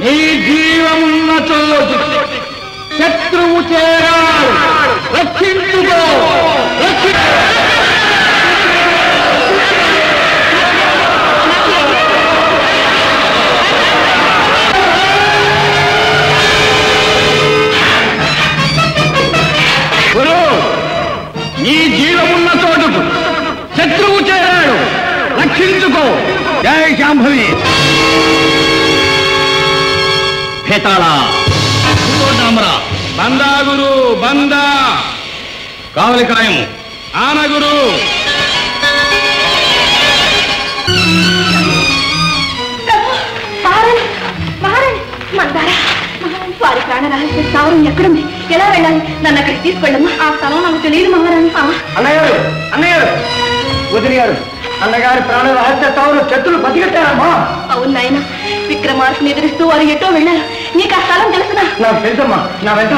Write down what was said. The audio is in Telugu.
నీ జీవమున్న చోటు శత్రువు చేరాడు, రక్షించుకో. గురు, నీ జీవమున్న చోటుకు శత్రువు చేరాడు, రక్షించుకో. జయ శాంభవి. భేతాళా, బందా గురు, బందా. కావలి కాయము ఆనగురు. వారి ప్రాణ రహస్య స్థావరం ఎక్కడుంది? ఎలా వెళ్ళాలి? నన్ను అక్కడికి తీసుకెళ్ళమ్మా. ఆ స్థలం నాకు తెలియదు మహారాణి. అన్నగారు, అన్నగారు, వదిలి గారు, అన్నగారి ప్రాణ రహస్య స్థావరం శత్రులు బతికెట్టారమ్మా. అవును నాయన, విక్రమార్కుని ఎదురిస్తూ వారు ఎటో వెళ్ళారు. నీకు ఆ స్థలం తెలుసునా? నాకు తెలుసమ్మా, నా వెంట